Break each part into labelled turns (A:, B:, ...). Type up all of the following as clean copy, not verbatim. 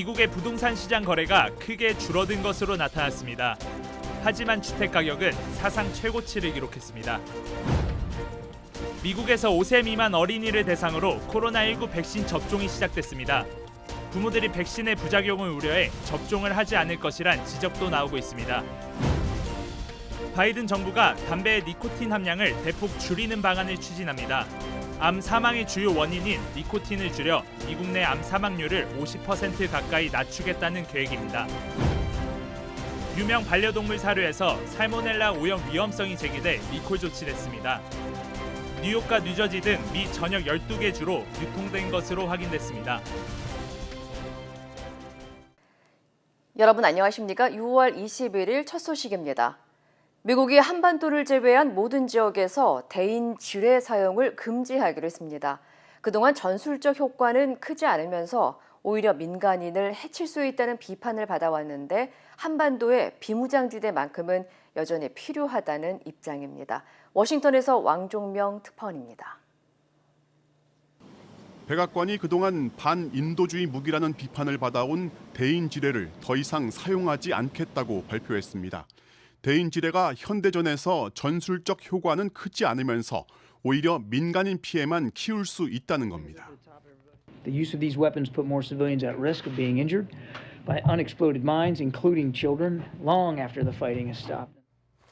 A: 미국의 부동산 시장 거래가 크게 줄어든 것으로 나타났습니다. 하지만 주택 가격은 사상 최고치를 기록했습니다. 미국에서 5세 미만 어린이를 대상으로 코로나19 백신 접종이 시작됐습니다. 부모들이 백신의 부작용을 우려해 접종을 하지 않을 것이란 지적도 나오고 있습니다. 바이든 정부가 담배의 니코틴 함량을 대폭 줄이는 방안을 추진합니다. 암 사망의 주요 원인인 니코틴을 줄여 미국 내 암 사망률을 50% 가까이 낮추겠다는 계획입니다. 유명 반려동물 사료에서 살모넬라 오염 위험성이 제기돼 리콜 조치됐습니다. 뉴욕과 뉴저지 등 미 전역 12개 주로 유통된 것으로 확인됐습니다.
B: 여러분 안녕하십니까? 6월 21일 첫 소식입니다. 미국이 한반도를 제외한 모든 지역에서 대인 지뢰 사용을 금지하기로 했습니다. 그동안 전술적 효과는 크지 않으면서 오히려 민간인을 해칠 수 있다는 비판을 받아왔는데 한반도의 비무장지대만큼은 여전히 필요하다는 입장입니다. 워싱턴에서 왕종명 특파원입니다.
C: 백악관이 그동안 반인도주의 무기라는 비판을 받아온 대인지뢰를 더 이상 사용하지 않겠다고 발표했습니다. 대인지뢰가 현대전에서 전술적 효과는 크지 않으면서 오히려 민간인 피해만 키울 수 있다는 겁니다.
D: The use of these weapons put more civilians at risk of being injured by unexploded mines, including children, long after the fighting has stopped.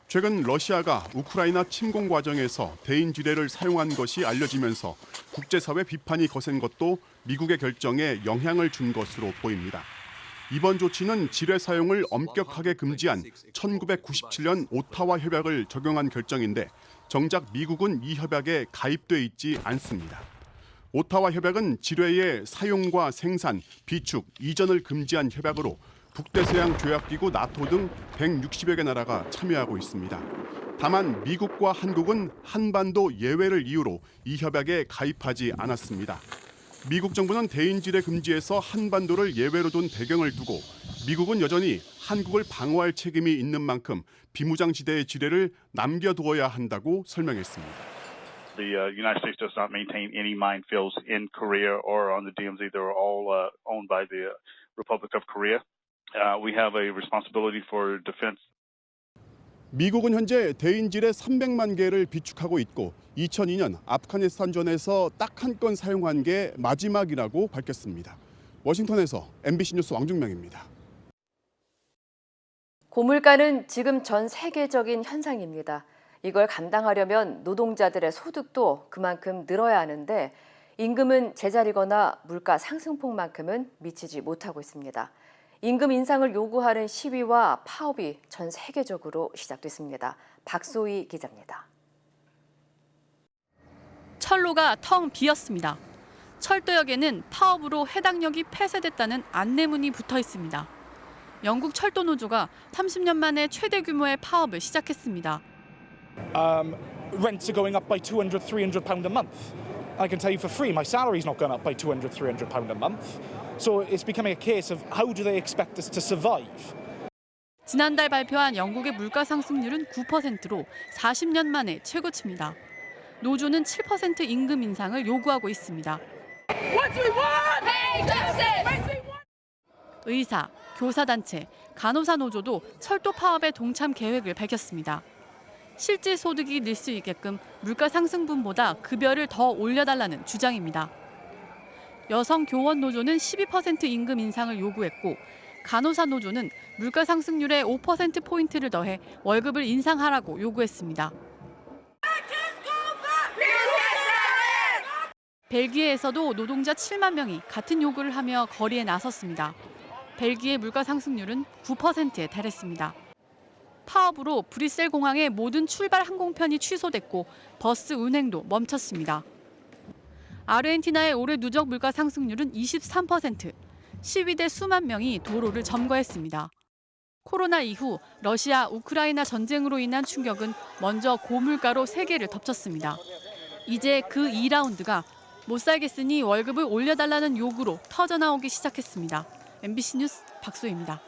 C: 최근 러시아가 우크라이나 침공 과정에서 대인지뢰를 사용한 것이 알려지면서 국제사회 비판이 거센 것도 미국의 결정에 영향을 준 것으로 보입니다. 이번 조치는 지뢰 사용을 엄격하게 금지한 1997년 오타와 협약을 적용한 결정인데 정작 미국은 이 협약에 가입돼 있지 않습니다. 오타와 협약은 지뢰의 사용과 생산, 비축, 이전을 금지한 협약으로 북대서양 조약기구 나토 등 160여 개 나라가 참여하고 있습니다. 다만 미국과 한국은 한반도 예외를 이유로 이 협약에 가입하지 않았습니다. 미국 정부는 대인지뢰 금지에서 한반도를 예외로 둔 배경을 두고 미국은 여전히 한국을 방어할 책임이 있는 만큼 비무장지대의 지뢰를 남겨두어야 한다고 설명했습니다.
E: The United States does not maintain any minefields in Korea or on the DMZ. They're all owned by the Republic of Korea. We have a responsibility for defense.
C: 미국은 현재 대인지뢰 300만 개를 비축하고 있고 2002년 아프가니스탄전에서 딱 한 건 사용한 게 마지막이라고 밝혔습니다. 워싱턴에서 MBC 뉴스 왕중명입니다.
B: 고물가는 지금 전 세계적인 현상입니다. 이걸 감당하려면 노동자들의 소득도 그만큼 늘어야 하는데 임금은 제자리거나 물가 상승폭만큼은 미치지 못하고 있습니다. 임금 인상을 요구하는 시위와 파업이 전 세계적으로 시작됐습니다. 박소희 기자입니다.
F: 철로가 텅 비었습니다. 철도역에는 파업으로 해당역이 폐쇄됐다는 안내문이 붙어 있습니다. 영국 철도 노조가 30년 만에 최대 규모의 파업을 시작했습니다.
G: Rents are going up by 200, 300 pound a month. I can tell you for free, my salary's not gone up by 200, 300 pound a month. So it's becoming a case of how do they expect us to survive?
F: 지난달 발표한 영국의 물가 상승률은 9%로 40년 만에 최고치입니다. 노조는 7% 임금 인상을 요구하고 있습니다. 의사, 교사단체, 간호사 노조도 철도 파업에 동참 계획을 밝혔습니다. 실질 소득이 늘 수 있게끔 물가 상승분보다 급여를 더 올려달라는 주장입니다. 여성 교원 노조는 12% 임금 인상을 요구했고 간호사 노조는 물가 상승률에 5%포인트를 더해 월급을 인상하라고 요구했습니다. 벨기에에서도 노동자 7만 명이 같은 요구를 하며 거리에 나섰습니다. 벨기에 물가 상승률은 9%에 달했습니다. 파업으로 브뤼셀 공항의 모든 출발 항공편이 취소됐고 버스 운행도 멈췄습니다. 아르헨티나의 올해 누적 물가 상승률은 23%, 시위대 수만 명이 도로를 점거했습니다. 코로나 이후 러시아, 우크라이나 전쟁으로 인한 충격은 먼저 고물가로 세계를 덮쳤습니다. 이제 그 2라운드가 못 살겠으니 월급을 올려달라는 요구로 터져나오기 시작했습니다. MBC 뉴스 박소희입니다.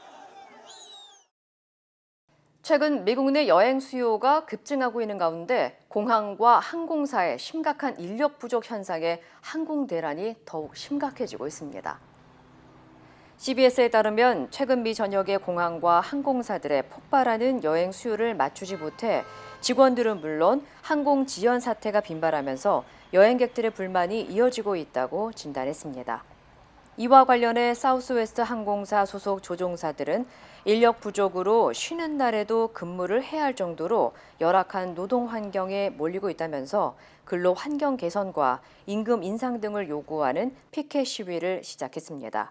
B: 최근 미국 내 여행 수요가 급증하고 있는 가운데 공항과 항공사의 심각한 인력 부족 현상에 항공 대란이 더욱 심각해지고 있습니다. CBS에 따르면 최근 미 전역의 공항과 항공사들의 폭발하는 여행 수요를 맞추지 못해 직원들은 물론 항공 지연 사태가 빈발하면서 여행객들의 불만이 이어지고 있다고 진단했습니다. 이와 관련해 사우스웨스트 항공사 소속 조종사들은 인력 부족으로 쉬는 날에도 근무를 해야 할 정도로 열악한 노동 환경에 몰리고 있다면서 근로 환경 개선과 임금 인상 등을 요구하는 피켓 시위를 시작했습니다.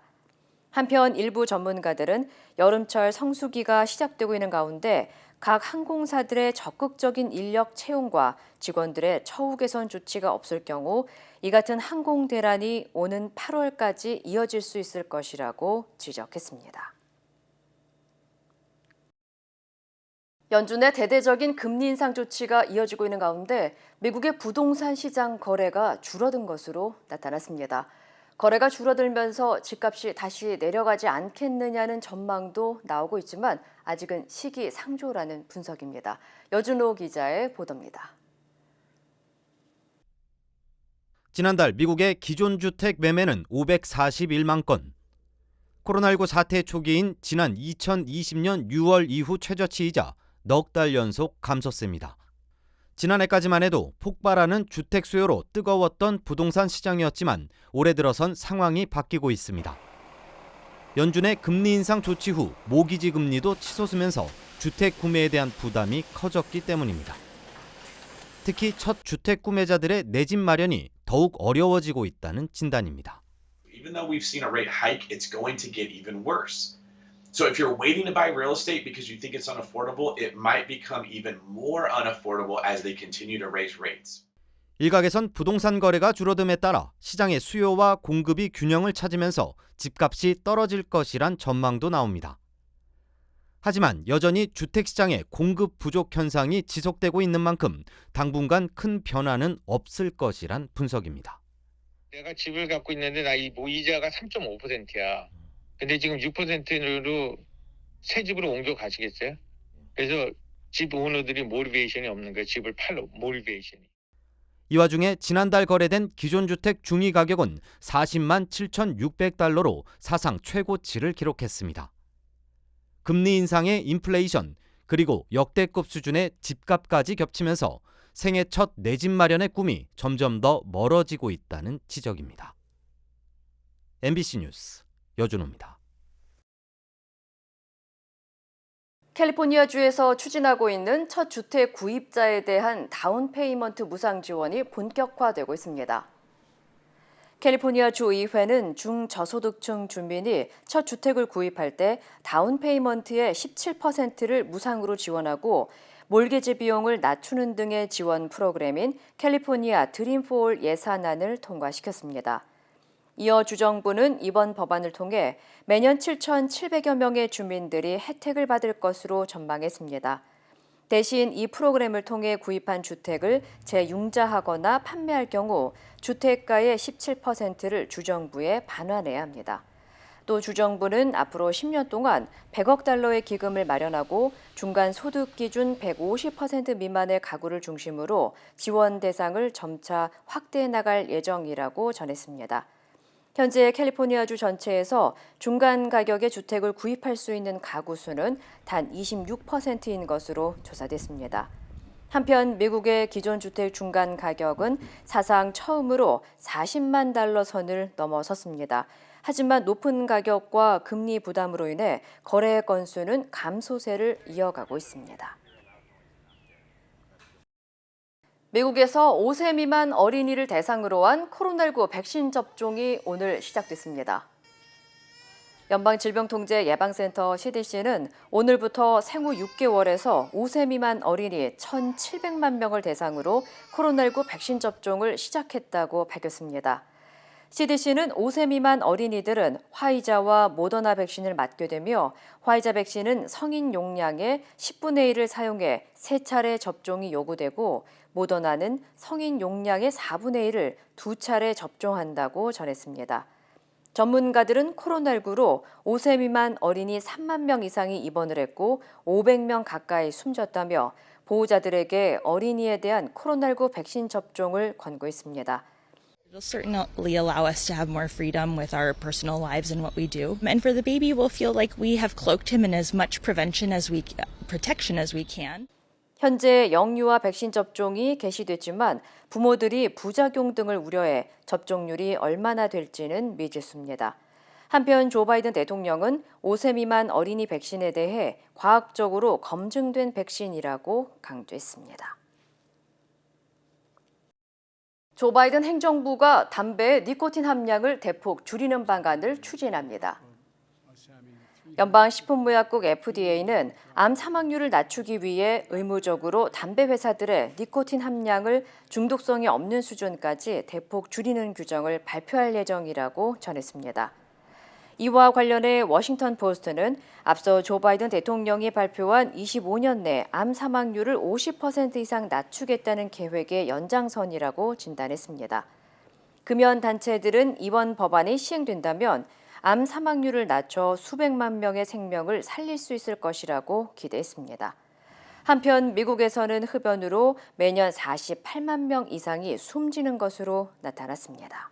B: 한편 일부 전문가들은 여름철 성수기가 시작되고 있는 가운데 각 항공사들의 적극적인 인력 채용과 직원들의 처우 개선 조치가 없을 경우 이 같은 항공 대란이 오는 8월까지 이어질 수 있을 것이라고 지적했습니다. 연준의 대대적인 금리 인상 조치가 이어지고 있는 가운데 미국의 부동산 시장 거래가 줄어든 것으로 나타났습니다. 거래가 줄어들면서 집값이 다시 내려가지 않겠느냐는 전망도 나오고 있지만 아직은 시기상조라는 분석입니다. 여준호 기자의 보도입니다.
H: 지난달 미국의 기존 주택 매매는 541만 건. 코로나19 사태 초기인 지난 2020년 6월 이후 최저치이자 넉 달 연속 감소세입니다. 지난해까지만 해도 폭발하는 주택 수요로 뜨거웠던 부동산 시장이었지만 올해 들어선 상황이 바뀌고 있습니다. 연준의 금리 인상 조치 후 모기지 금리도 치솟으면서 주택 구매에 대한 부담이 커졌기 때문입니다. 특히 첫 주택 구매자들의 내 집 마련이 더욱 어려워지고 있다는 진단입니다.
I: Even though we've seen a rate hike, it's going to get even worse. So if you're waiting to buy real estate because you think it's unaffordable, it might become even more unaffordable as they continue to raise rates.
H: 일각에선 부동산 거래가 줄어듦에 따라 시장의 수요와 공급이 균형을 찾으면서 집값이 떨어질 것이란 전망도 나옵니다. 하지만 여전히 주택시장의 공급 부족 현상이 지속되고 있는 만큼 당분간 큰 변화는 없을 것이란 분석입니다.
J: 내가 집을 갖고 있는데 나 이 모이자가 3.5%야. 근데 지금 6%로 새 집으로 옮겨 가시겠어요? 그래서 집 오너들이 모티베이션이 없는 거예요. 집을 팔로 모티베이션이.
H: 이 와중에 지난달 거래된 기존 주택 중위 가격은 40만 7,600달러로 사상 최고치를 기록했습니다. 금리 인상의 인플레이션 그리고 역대급 수준의 집값까지 겹치면서 생애 첫 내 집 마련의 꿈이 점점 더 멀어지고 있다는 지적입니다. MBC 뉴스 여준호입니다.
B: 캘리포니아주에서 추진하고 있는 첫 주택 구입자에 대한 다운 페이먼트 무상 지원이 본격화되고 있습니다. 캘리포니아 주의회는 중저소득층 주민이 첫 주택을 구입할 때 다운 페이먼트의 17%를 무상으로 지원하고 몰개지 비용을 낮추는 등의 지원 프로그램인 캘리포니아 드림 포 예산안을 통과시켰습니다. 이어 주정부는 이번 법안을 통해 매년 7,700여 명의 주민들이 혜택을 받을 것으로 전망했습니다. 대신 이 프로그램을 통해 구입한 주택을 재융자하거나 판매할 경우 주택가의 17%를 주정부에 반환해야 합니다. 또 주정부는 앞으로 10년 동안 100억 달러의 기금을 마련하고 중간 소득 기준 150% 미만의 가구를 중심으로 지원 대상을 점차 확대해 나갈 예정이라고 전했습니다. 현재 캘리포니아주 전체에서 중간 가격의 주택을 구입할 수 있는 가구 수는 단 26%인 것으로 조사됐습니다. 한편 미국의 기존 주택 중간 가격은 사상 처음으로 40만 달러 선을 넘어섰습니다. 하지만 높은 가격과 금리 부담으로 인해 거래 건수는 감소세를 이어가고 있습니다. 미국에서 5세 미만 어린이를 대상으로 한 코로나19 백신 접종이 오늘 시작됐습니다. 연방질병통제예방센터 CDC는 오늘부터 생후 6개월에서 5세 미만 어린이 1,700만 명을 대상으로 코로나19 백신 접종을 시작했다고 밝혔습니다. CDC는 5세 미만 어린이들은 화이자와 모더나 백신을 맞게 되며 화이자 백신은 성인 용량의 10분의 1을 사용해 3차례 접종이 요구되고 모더나는 성인 용량의 4분의 1을 2차례 접종한다고 전했습니다. 전문가들은 코로나19로 5세 미만 어린이 3만 명 이상이 입원을 했고 500명 가까이 숨졌다며 보호자들에게 어린이에 대한 코로나19 백신 접종을 권고했습니다.
K: It'll certainly allow us to have more freedom with our personal lives and what we do. And for the baby, we'll feel like we have cloaked him in as much protection as we can.
B: 현재 영유아 백신 접종이 개시됐지만 부모들이 부작용 등을 우려해 접종률이 얼마나 될지는 미지수입니다. 한편 조 바이든 대통령은 5세 미만 어린이 백신에 대해 과학적으로 검증된 백신이라고 강조했습니다. 조 바이든 행정부가 담배의 니코틴 함량을 대폭 줄이는 방안을 추진합니다. 연방식품의약국 FDA는 암 사망률을 낮추기 위해 의무적으로 담배 회사들의 니코틴 함량을 중독성이 없는 수준까지 대폭 줄이는 규정을 발표할 예정이라고 전했습니다. 이와 관련해 워싱턴 포스트는 앞서 조 바이든 대통령이 발표한 25년 내 암 사망률을 50% 이상 낮추겠다는 계획의 연장선이라고 진단했습니다. 금연 단체들은 이번 법안이 시행된다면 암 사망률을 낮춰 수백만 명의 생명을 살릴 수 있을 것이라고 기대했습니다. 한편 미국에서는 흡연으로 매년 48만 명 이상이 숨지는 것으로 나타났습니다.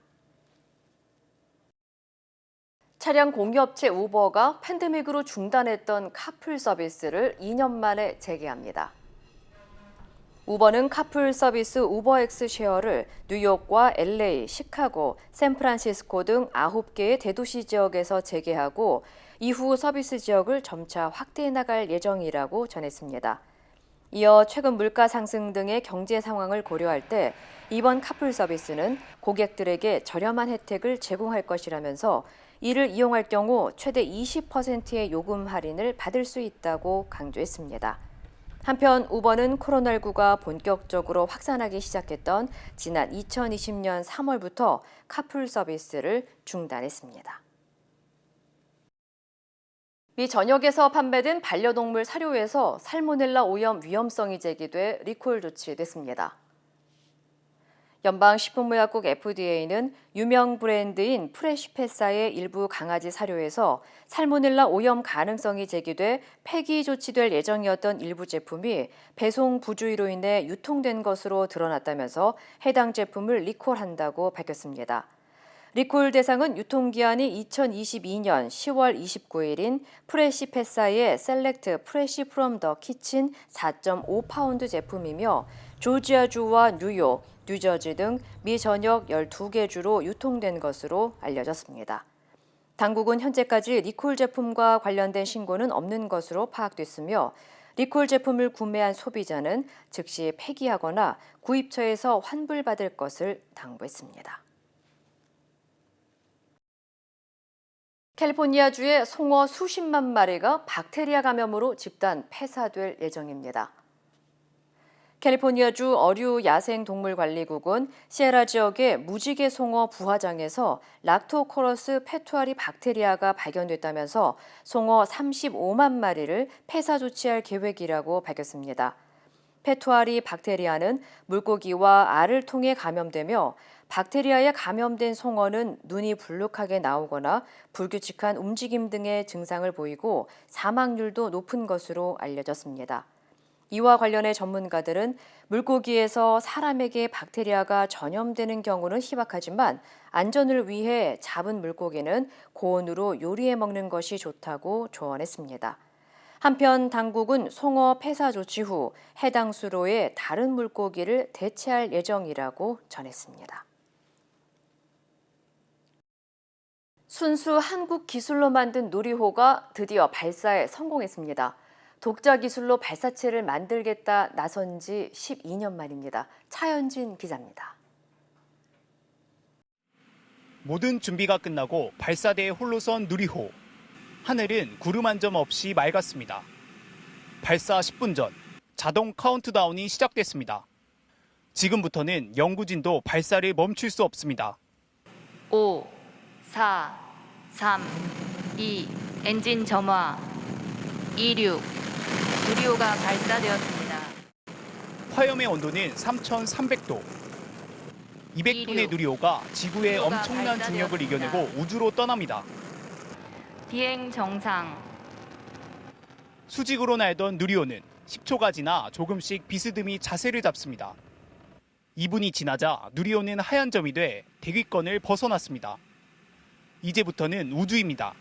B: 차량 공유업체 우버가 팬데믹으로 중단했던 카풀 서비스를 2년 만에 재개합니다. 우버는 카풀 서비스 우버엑스 쉐어를 뉴욕과 LA, 시카고, 샌프란시스코 등 9개의 대도시 지역에서 재개하고 이후 서비스 지역을 점차 확대해 나갈 예정이라고 전했습니다. 이어 최근 물가 상승 등의 경제 상황을 고려할 때 이번 카풀 서비스는 고객들에게 저렴한 혜택을 제공할 것이라면서 이를 이용할 경우 최대 20%의 요금 할인을 받을 수 있다고 강조했습니다. 한편 우버는 코로나19가 본격적으로 확산하기 시작했던 지난 2020년 3월부터 카풀 서비스를 중단했습니다. 미 전역에서 판매된 반려동물 사료에서 살모넬라 오염 위험성이 제기돼 리콜 조치됐습니다. 연방식품의약국 FDA는 유명 브랜드인 프레시패사의 일부 강아지 사료에서 살모넬라 오염 가능성이 제기돼 폐기 조치될 예정이었던 일부 제품이 배송 부주의로 인해 유통된 것으로 드러났다면서 해당 제품을 리콜한다고 밝혔습니다. 리콜 대상은 유통기한이 2022년 10월 29일인 프레시패사의 셀렉트 프레시 프롬 더 키친 4.5파운드 제품이며 조지아주와 뉴욕, 뉴저지 등 미 전역 12개 주로 유통된 것으로 알려졌습니다. 당국은 현재까지 리콜 제품과 관련된 신고는 없는 것으로 파악됐으며 리콜 제품을 구매한 소비자는 즉시 폐기하거나 구입처에서 환불받을 것을 당부했습니다. 캘리포니아주의 송어 수십만 마리가 박테리아 감염으로 집단 폐사될 예정입니다. 캘리포니아주 어류야생동물관리국은 시에라 지역의 무지개 송어 부화장에서 락토코러스 페투아리 박테리아가 발견됐다면서 송어 35만 마리를 폐사 조치할 계획이라고 밝혔습니다. 페투아리 박테리아는 물고기와 알을 통해 감염되며 박테리아에 감염된 송어는 눈이 불룩하게 나오거나 불규칙한 움직임 등의 증상을 보이고 사망률도 높은 것으로 알려졌습니다. 이와 관련해 전문가들은 물고기에서 사람에게 박테리아가 전염되는 경우는 희박하지만 안전을 위해 잡은 물고기는 고온으로 요리해 먹는 것이 좋다고 조언했습니다. 한편 당국은 송어 폐사 조치 후 해당 수로의 다른 물고기를 대체할 예정이라고 전했습니다. 순수 한국 기술로 만든 누리호가 드디어 발사에 성공했습니다. 독자 기술로 발사체를 만들겠다 나선 지 12년 만입니다. 차현진 기자입니다.
L: 모든 준비가 끝나고 발사대에 홀로 선 누리호. 하늘은 구름 한 점 없이 맑았습니다. 발사 10분 전 자동 카운트다운이 시작됐습니다. 지금부터는 연구진도 발사를 멈출 수 없습니다.
M: 5, 4, 3, 2, 엔진 점화, 26, 누리호가 발사되었습니다.
L: 화염의 온도는 3,300도. 200톤의 누리호가 지구의 엄청난 중력을 이겨내고 우주로 떠납니다.
M: 비행 정상.
L: 수직으로 날던 누리호는 10초가 지나 조금씩 비스듬히 자세를 잡습니다. 2분이 지나자 누리호는 하얀 점이 돼 대기권을 벗어났습니다. 이제부터는 우주입니다.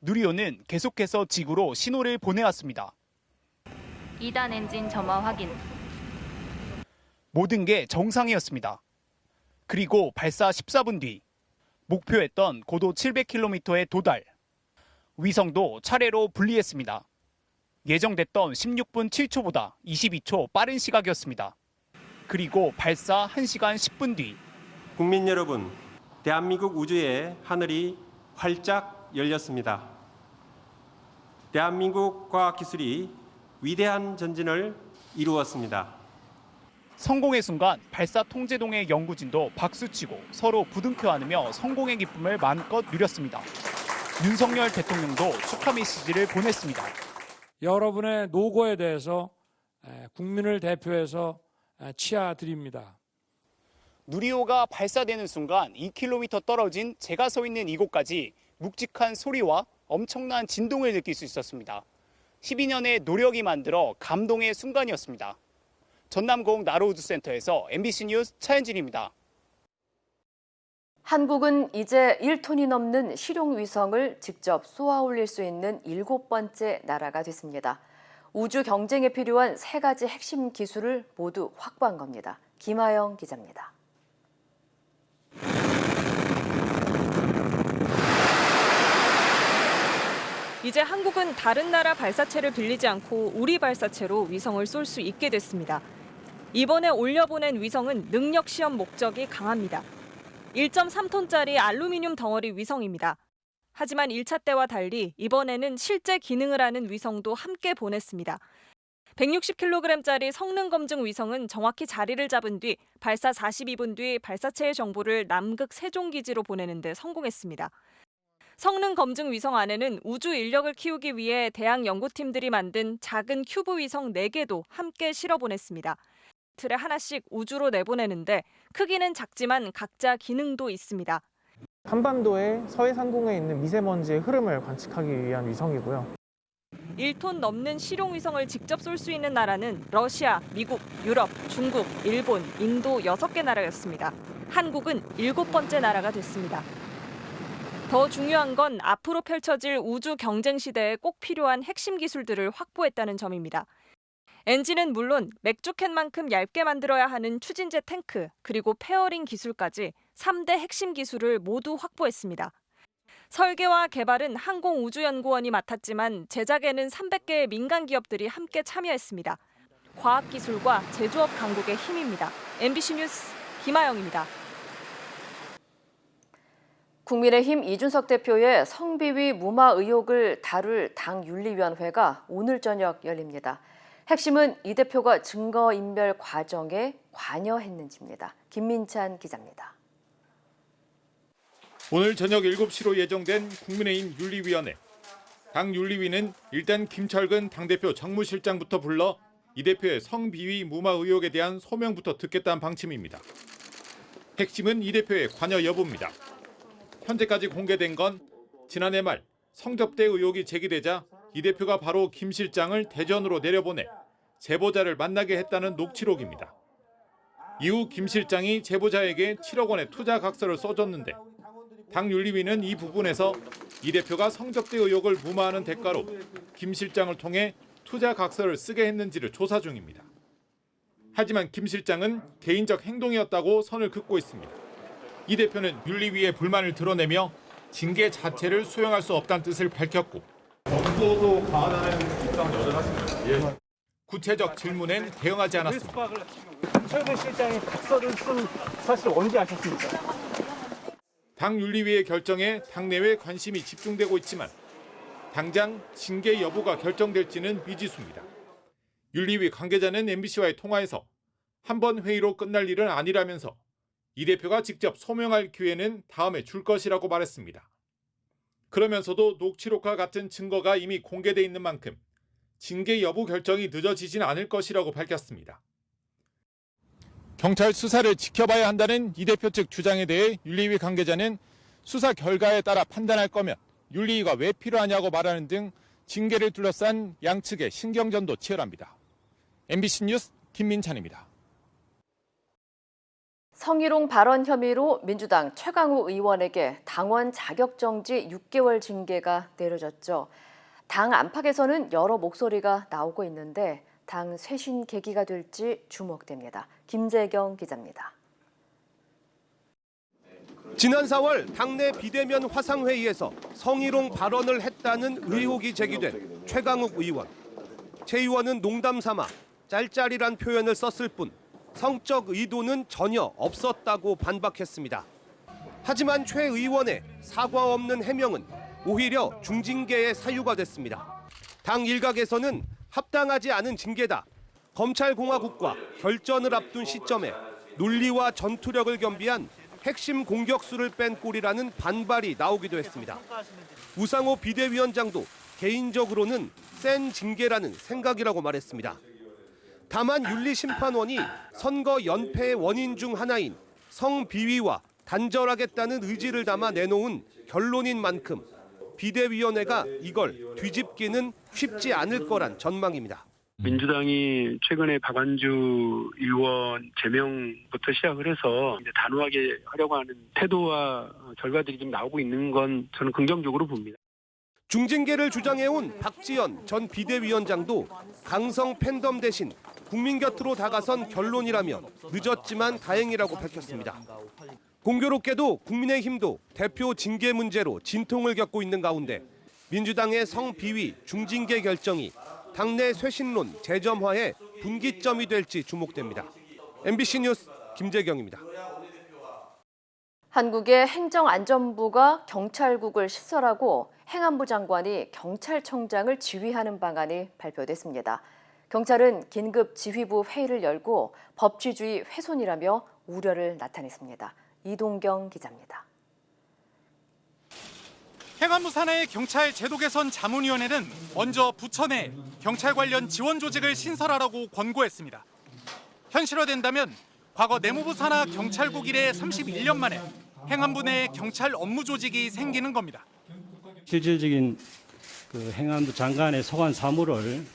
L: 누리호는 계속해서 지구로 신호를 보내왔습니다.
M: 2단 엔진 점화 확인.
L: 모든 게 정상이었습니다. 그리고 발사 14분 뒤 목표했던 고도 700km의 도달. 위성도 차례로 분리했습니다. 예정됐던 16분 7초보다 22초 빠른 시각이었습니다. 그리고 발사 1시간 10분 뒤
N: 국민 여러분, 대한민국 우주의 하늘이 활짝 열렸습니다. 대한민국 과학기술이 위대한 전진을 이루었습니다.
L: 성공의 순간 발사 통제동의 연구진도 박수치고 서로 부둥켜 안으며 성공의 기쁨을 마음껏 누렸습니다. 윤석열 대통령도 축하 메시지를 보냈습니다.
O: 여러분의 노고에 대해서 국민을 대표해서 치아드립니다.
L: 누리호가 발사되는 순간 2km 떨어진 제가 서 있는 이곳까지 묵직한 소리와 엄청난 진동을 느낄 수 있었습니다. 12년의 노력이 만들어 감동의 순간이었습니다. 전남공 나로우드센터에서 MBC 뉴스 차현진입니다.
B: 한국은 이제 1톤이 넘는 실용 위성을 직접 쏘아 올릴 수 있는 7번째 나라가 됐습니다. 우주 경쟁에 필요한 3가지 핵심 기술을 모두 확보한 겁니다. 김하영 기자입니다.
P: 이제 한국은 다른 나라 발사체를 빌리지 않고 우리 발사체로 위성을 쏠 수 있게 됐습니다. 이번에 올려보낸 위성은 능력 시험 목적이 강합니다. 1.3톤짜리 알루미늄 덩어리 위성입니다. 하지만 1차 때와 달리 이번에는 실제 기능을 하는 위성도 함께 보냈습니다. 160kg짜리 성능 검증 위성은 정확히 자리를 잡은 뒤 발사 42분 뒤 발사체의 정보를 남극 세종기지로 보내는 데 성공했습니다. 성능 검증 위성 안에는 우주 인력을 키우기 위해 대학 연구팀들이 만든 작은 큐브 위성 4개도 함께 실어보냈습니다. 이틀에 하나씩 우주로 내보내는데 크기는 작지만 각자 기능도 있습니다.
Q: 한반도의 서해상공에 있는 미세먼지의 흐름을 관측하기 위한 위성이고요.
P: 1톤 넘는 실용 위성을 직접 쏠 수 있는 나라는 러시아, 미국, 유럽, 중국, 일본, 인도 6개 나라였습니다. 한국은 7번째 나라가 됐습니다. 더 중요한 건 앞으로 펼쳐질 우주 경쟁 시대에 꼭 필요한 핵심 기술들을 확보했다는 점입니다. 엔진은 물론 맥주캔만큼 얇게 만들어야 하는 추진제 탱크, 그리고 페어링 기술까지 3대 핵심 기술을 모두 확보했습니다. 설계와 개발은 항공우주연구원이 맡았지만 제작에는 300개의 민간 기업들이 함께 참여했습니다. 과학기술과 제조업 강국의 힘입니다. MBC 뉴스 김하영입니다.
B: 국민의힘 이준석 대표의 성비위 무마 의혹을 다룰 당윤리위원회가 오늘 저녁 열립니다. 핵심은 이 대표가 증거인멸 과정에 관여했는지입니다. 김민찬 기자입니다.
R: 오늘 저녁 7시로 예정된 국민의힘 윤리위원회. 당 윤리위는 일단 김철근 당대표 정무실장부터 불러 이 대표의 성비위 무마 의혹에 대한 소명부터 듣겠다는 방침입니다. 핵심은 이 대표의 관여 여부입니다. 현재까지 공개된 건 지난해 말 성접대 의혹이 제기되자 이 대표가 바로 김 실장을 대전으로 내려보내 제보자를 만나게 했다는 녹취록입니다. 이후 김 실장이 제보자에게 7억 원의 투자 각서를 써줬는데 당 윤리위는 이 부분에서 이 대표가 성접대 의혹을 무마하는 대가로 김 실장을 통해 투자 각서를 쓰게 했는지를 조사 중입니다. 하지만 김 실장은 개인적 행동이었다고 선을 긋고 있습니다. 이 대표는 윤리위에 불만을 드러내며 징계 자체를 수용할 수 없다는 뜻을 밝혔고
S: 정도도 과하다는 입장은 여전하십니까?
R: 구체적 질문엔 대응하지 않았습니다.
Q: 김철근 실장이 각서를 쓴 사실 언제 아셨습니까?
R: 당 윤리위의 결정에 당내외 관심이 집중되고 있지만 당장 징계 여부가 결정될지는 미지수입니다. 윤리위 관계자는 MBC와의 통화에서 한 번 회의로 끝날 일은 아니라면서 이 대표가 직접 소명할 기회는 다음에 줄 것이라고 말했습니다. 그러면서도 녹취록과 같은 증거가 이미 공개돼 있는 만큼 징계 여부 결정이 늦어지진 않을 것이라고 밝혔습니다. 경찰 수사를 지켜봐야 한다는 이 대표 측 주장에 대해 윤리위 관계자는 수사 결과에 따라 판단할 거면 윤리위가 왜 필요하냐고 말하는 등 징계를 둘러싼 양측의 신경전도 치열합니다. MBC 뉴스 김민찬입니다.
B: 성희롱 발언 혐의로 민주당 최강욱 의원에게 당원 자격정지 6개월 징계가 내려졌죠. 당 안팎에서는 여러 목소리가 나오고 있는데 당 쇄신 계기가 될지 주목됩니다. 김재경 기자입니다.
T: 지난 4월 당내 비대면 화상회의에서 성희롱 발언을 했다는 의혹이 제기된 최강욱 의원. 최 의원은 농담 삼아 짤짤이란 표현을 썼을 뿐 성적 의도는 전혀 없었다고 반박했습니다. 하지만 최 의원의 사과 없는 해명은 오히려 중징계의 사유가 됐습니다. 당 일각에서는 합당하지 않은 징계다. 검찰공화국과 결전을 앞둔 시점에 논리와 전투력을 겸비한 핵심 공격수를 뺀 꼴이라는 반발이 나오기도 했습니다. 우상호 비대위원장도 개인적으로는 센 징계라는 생각이라고 말했습니다. 다만 윤리심판원이 선거 연패의 원인 중 하나인 성비위와 단절하겠다는 의지를 담아 내놓은 결론인 만큼 비대위원회가 이걸 뒤집기는 쉽지 않을 거란 전망입니다.
U: 민주당이 최근에 박완주 의원 제명부터 시작을 해서 이제 단호하게 하려고 하는 태도와 결과들이 좀 나오고 있는 건 저는 긍정적으로 봅니다.
T: 중징계를 주장해온 박지원 전 비대위원장도 강성 팬덤 대신 국민 곁으로 다가선 결론이라며 늦었지만 다행이라고 밝혔습니다. 공교롭게도 국민의힘도 대표 징계 문제로 진통을 겪고 있는 가운데 민주당의 성비위 중징계 결정이 당내 쇄신론 재점화의 분기점이 될지 주목됩니다. MBC 뉴스 김재경입니다.
B: 한국의 행정안전부가 경찰국을 신설하고 행안부 장관이 경찰청장을 지휘하는 방안이 발표됐습니다. 경찰은 긴급 지휘부 회의를 열고 법치주의 훼손이라며 우려를 나타냈습니다. 이동경 기자입니다.
V: 행안부 산하의 경찰 제도 개선 자문위원회는 먼저 부처 내 경찰 관련 지원 조직을 신설하라고 권고했습니다. 현실화된다면 과거 내무부 산하 경찰국 이래 31년 만에 행안부 내 경찰 업무 조직이 생기는 겁니다.
W: 실질적인 행안부 장관의 소관 사무를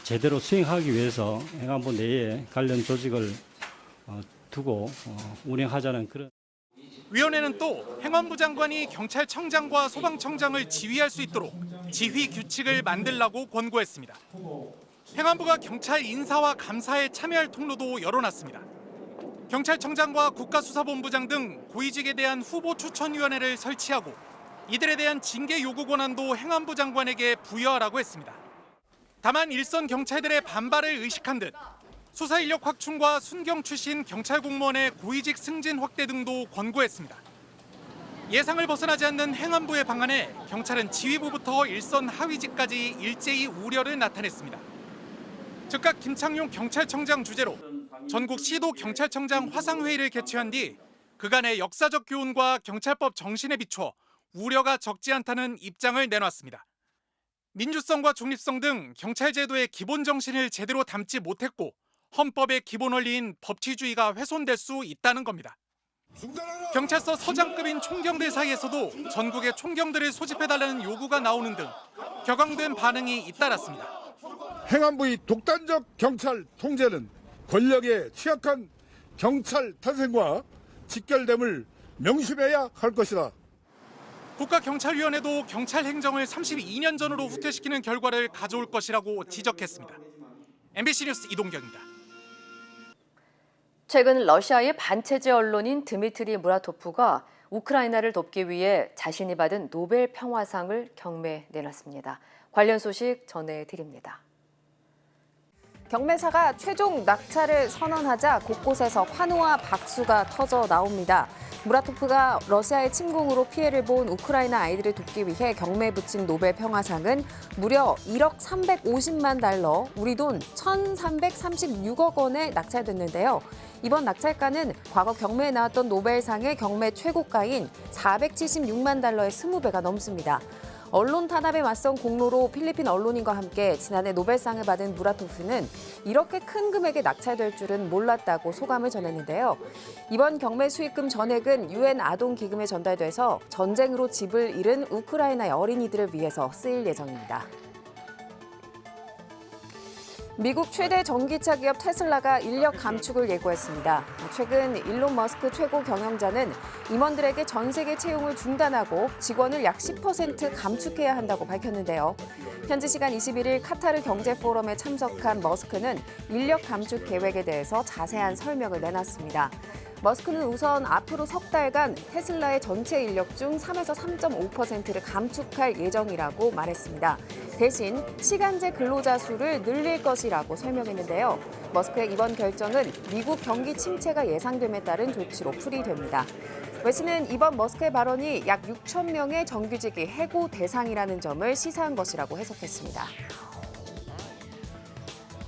W: 제대로 수행하기 위해서 행안부 내에 관련 조직을 두고 운영하자는 그런.
V: 위원회는 또 행안부 장관이 경찰청장과 소방청장을 지휘할 수 있도록 지휘 규칙을 만들라고 권고했습니다. 행안부가 경찰 인사와 감사에 참여할 통로도 열어놨습니다. 경찰청장과 국가수사본부장 등 고위직에 대한 후보 추천위원회를 설치하고 이들에 대한 징계 요구 권한도 행안부 장관에게 부여하라고 했습니다. 다만 일선 경찰들의 반발을 의식한 듯 수사 인력 확충과 순경 출신 경찰 공무원의 고위직 승진 확대 등도 권고했습니다. 예상을 벗어나지 않는 행안부의 방안에 경찰은 지휘부부터 일선 하위직까지 일제히 우려를 나타냈습니다. 즉각 김창룡 경찰청장 주재로 전국 시도 경찰청장 화상회의를 개최한 뒤 그간의 역사적 교훈과 경찰법 정신에 비추어 우려가 적지 않다는 입장을 내놨습니다. 민주성과 중립성 등 경찰 제도의 기본 정신을 제대로 담지 못했고 헌법의 기본 원리인 법치주의가 훼손될 수 있다는 겁니다. 경찰서 서장급인 총경들 사이에서도 전국의 총경들을 소집해달라는 요구가 나오는 등 격앙된 반응이 잇따랐습니다.
X: 행안부의 독단적 경찰 통제는 권력에 취약한 경찰 탄생과 직결됨을 명심해야 할 것이다.
V: 국가경찰위원회도 경찰 행정을 32년 전으로 후퇴시키는 결과를 가져올 것이라고 지적했습니다. MBC 뉴스 이동경입니다.
B: 최근 러시아의 반체제 언론인 드미트리 무라토프가 우크라이나를 돕기 위해 자신이 받은 노벨 평화상을 경매에 내놨습니다. 관련 소식 전해드립니다.
Y: 경매사가 최종 낙찰을 선언하자 곳곳에서 환호와 박수가 터져 나옵니다. 무라토프가 러시아의 침공으로 피해를 본 우크라이나 아이들을 돕기 위해 경매에 붙인 노벨 평화상은 무려 1억 350만 달러, 우리 돈 1,336억 원에 낙찰됐는데요. 이번 낙찰가는 과거 경매에 나왔던 노벨상의 경매 최고가인 476만 달러의 20배가 넘습니다. 언론 탄압에 맞선 공로로 필리핀 언론인과 함께 지난해 노벨상을 받은 무라토프는 이렇게 큰 금액에 낙찰될 줄은 몰랐다고 소감을 전했는데요. 이번 경매 수익금 전액은 UN 아동기금에 전달돼서 전쟁으로 집을 잃은 우크라이나의 어린이들을 위해서 쓰일 예정입니다. 미국 최대 전기차 기업 테슬라가 인력 감축을 예고했습니다. 최근 일론 머스크 최고 경영자는 임원들에게 전 세계 채용을 중단하고 직원을 약 10% 감축해야 한다고 밝혔는데요. 현지 시간 21일 카타르 경제 포럼에 참석한 머스크는 인력 감축 계획에 대해서 자세한 설명을 내놨습니다. 머스크는 우선 앞으로 석 달간 테슬라의 전체 인력 중 3에서 3.5%를 감축할 예정이라고 말했습니다. 대신 시간제 근로자 수를 늘릴 것이라고 설명했는데요. 머스크의 이번 결정은 미국 경기 침체가 예상됨에 따른 조치로 풀이됩니다. 웨스는 이번 머스크의 발언이 약 6천 명의 정규직이 해고 대상이라는 점을 시사한 것이라고 해석했습니다.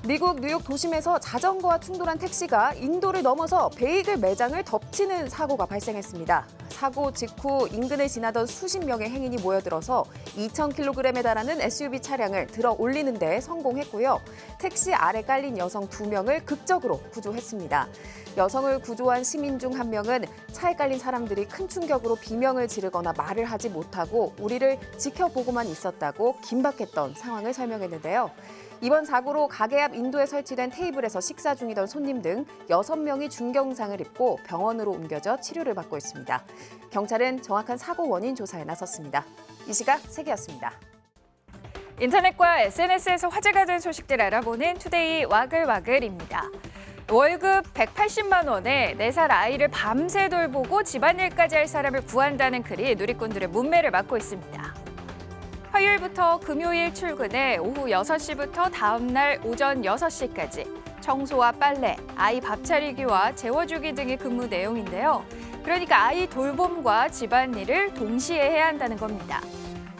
Y: 미국 뉴욕 도심에서 자전거와 충돌한 택시가 인도를 넘어서 베이글 매장을 덮치는 사고가 발생했습니다. 사고 직후 인근을 지나던 수십 명의 행인이 모여들어서 2,000kg에 달하는 SUV 차량을 들어 올리는 데 성공했고요. 택시 아래 깔린 여성 2명을 극적으로 구조했습니다. 여성을 구조한 시민 중 한 명은 차에 깔린 사람들이 큰 충격으로 비명을 지르거나 말을 하지 못하고 우리를 지켜보고만 있었다고 긴박했던 상황을 설명했는데요. 이번 사고로 가게 앞 인도에 설치된 테이블에서 식사 중이던 손님 등 6명이 중경상을 입고 병원으로 옮겨져 치료를 받고 있습니다. 경찰은 정확한 사고 원인 조사에 나섰습니다. 이 시각 세계였습니다.
A: 인터넷과 SNS에서 화제가 된 소식들 알아보는 투데이 와글와글입니다. 월급 180만 원에 4살 아이를 밤새 돌보고 집안일까지 할 사람을 구한다는 글이 누리꾼들의 문매를 맡고 있습니다. 화요일부터 금요일 출근해 오후 6시부터 다음 날 오전 6시까지 청소와 빨래, 아이 밥 차리기와 재워주기 등의 근무 내용인데요. 그러니까 아이 돌봄과 집안일을 동시에 해야 한다는 겁니다.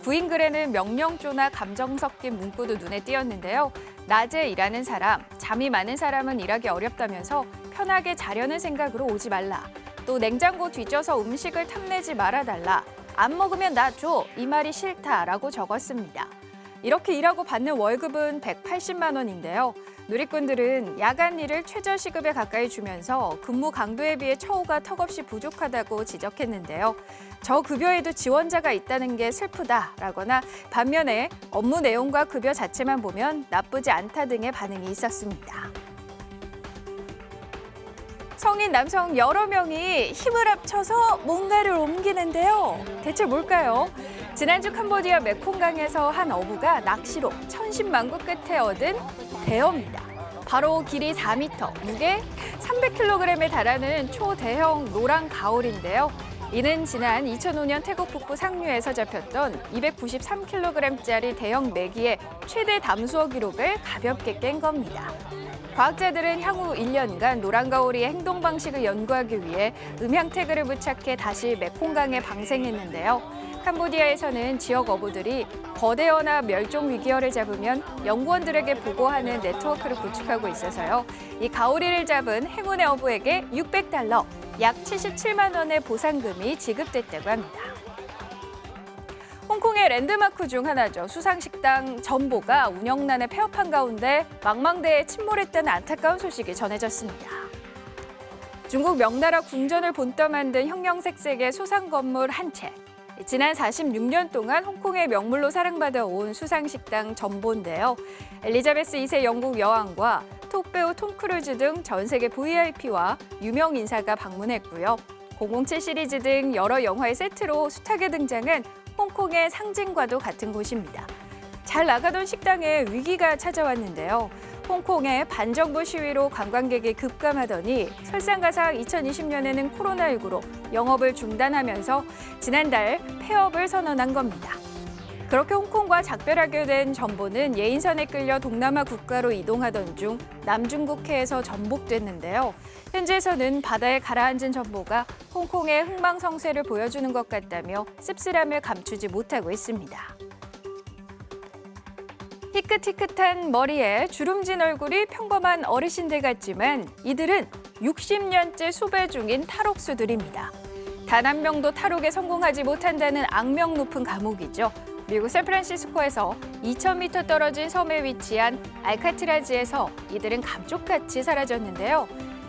A: 부인 글에는 명령조나 감정 섞인 문구도 눈에 띄었는데요. 낮에 일하는 사람, 잠이 많은 사람은 일하기 어렵다면서 편하게 자려는 생각으로 오지 말라. 또 냉장고 뒤져서 음식을 탐내지 말아달라. 안 먹으면 나 줘. 이 말이 싫다라고 적었습니다. 이렇게 일하고 받는 월급은 180만 원인데요. 누리꾼들은 야간 일을 최저시급에 가까이 주면서 근무 강도에 비해 처우가 턱없이 부족하다고 지적했는데요. 저급여에도 지원자가 있다는 게 슬프다라거나 반면에 업무 내용과 급여 자체만 보면 나쁘지 않다 등의 반응이 있었습니다. 성인 남성 여러 명이 힘을 합쳐서 뭔가를 옮기는데요. 대체 뭘까요? 지난주 캄보디아 메콩강에서 한 어부가 낚시로 천신만고 끝에 얻은 대어입니다. 바로 길이 4m, 무게 300kg에 달하는 초대형 노랑 가오리인데요. 이는 지난 2005년 태국 북부 상류에서 잡혔던 293kg짜리 대형 메기의 최대 담수어 기록을 가볍게 깬 겁니다. 과학자들은 향후 1년간 노랑가오리의 행동 방식을 연구하기 위해 음향 태그를 부착해 다시 메콩강에 방생했는데요. 캄보디아에서는 지역 어부들이 거대어나 멸종 위기어를 잡으면 연구원들에게 보고하는 네트워크를 구축하고 있어서요. 이 가오리를 잡은 행운의 어부에게 $600, 약 77만 원의 보상금이 지급됐다고 합니다. 홍콩의 랜드마크 중 하나죠. 수상식당 전보가 운영난에 폐업한 가운데 망망대해에 침몰했다는 안타까운 소식이 전해졌습니다. 중국 명나라 궁전을 본떠 만든 형형색색의 수상 건물 한 채. 지난 46년 동안 홍콩의 명물로 사랑받아 온 수상식당 전보인데요. 엘리자베스 2세 영국 여왕과 톱배우 톰 크루즈 등 전 세계 VIP와 유명 인사가 방문했고요. 007 시리즈 등 여러 영화의 세트로 숱하게 등장한 홍콩의 상징과도 같은 곳입니다. 잘 나가던 식당에 위기가 찾아왔는데요. 홍콩의 반정부 시위로 관광객이 급감하더니 설상가상 2020년에는 코로나19로 영업을 중단하면서 지난달 폐업을 선언한 겁니다. 그렇게 홍콩과 작별하게 된 전보는 예인선에 끌려 동남아 국가로 이동하던 중 남중국해에서 전복됐는데요. 현지에서는 바다에 가라앉은 전보가 홍콩의 흥망성쇠를 보여주는 것 같다며 씁쓸함을 감추지 못하고 있습니다. 희끗희끗한 머리에 주름진 얼굴이 평범한 어르신들 같지만 이들은 60년째 수배 중인 탈옥수들입니다. 단 한 명도 탈옥에 성공하지 못한다는 악명 높은 감옥이죠. 미국 샌프란시스코에서 2,000m 떨어진 섬에 위치한 알카트라즈에서 이들은 감쪽같이 사라졌는데요.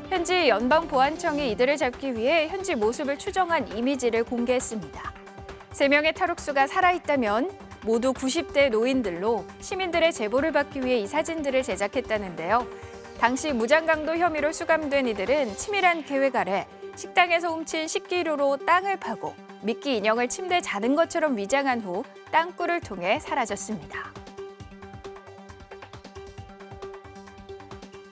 A: 현지 연방보안청이 이들을 잡기 위해 현지 모습을 추정한 이미지를 공개했습니다. 3명의 탈옥수가 살아있다면 모두 90대 노인들로 시민들의 제보를 받기 위해 이 사진들을 제작했다는데요. 당시 무장강도 혐의로 수감된 이들은 치밀한 계획 아래 식당에서 훔친 식기류로 땅을 파고 미끼 인형을 침대에 자는 것처럼 위장한 후 땅굴을 통해 사라졌습니다.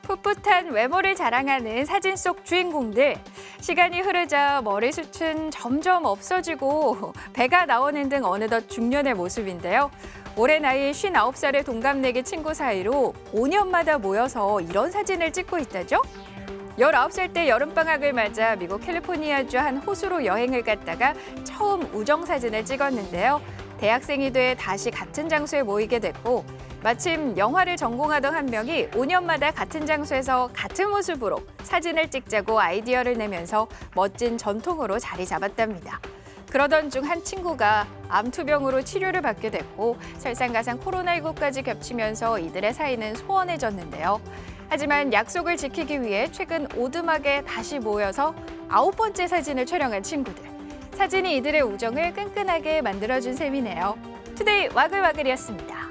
A: 풋풋한 외모를 자랑하는 사진 속 주인공들. 시간이 흐르자 머리숱은 점점 없어지고 배가 나오는 등 어느덧 중년의 모습인데요. 올해 나이 59살의 동갑내기 친구 사이로 5년마다 모여서 이런 사진을 찍고 있다죠. 19살 때 여름방학을 맞아 미국 캘리포니아주 한 호수로 여행을 갔다가 처음 우정사진을 찍었는데요. 대학생이 돼 다시 같은 장소에 모이게 됐고 마침 영화를 전공하던 한 명이 5년마다 같은 장소에서 같은 모습으로 사진을 찍자고 아이디어를 내면서 멋진 전통으로 자리 잡았답니다. 그러던 중 한 친구가 암투병으로 치료를 받게 됐고 설상가상 코로나19까지 겹치면서 이들의 사이는 소원해졌는데요. 하지만 약속을 지키기 위해 최근 오두막에 다시 모여서 9번째 사진을 촬영한 친구들. 사진이 이들의 우정을 끈끈하게 만들어준 셈이네요. 투데이 와글와글이었습니다.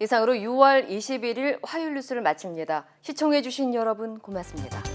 B: 이상으로 6월 21일 화요일 뉴스를 마칩니다. 시청해주신 여러분 고맙습니다.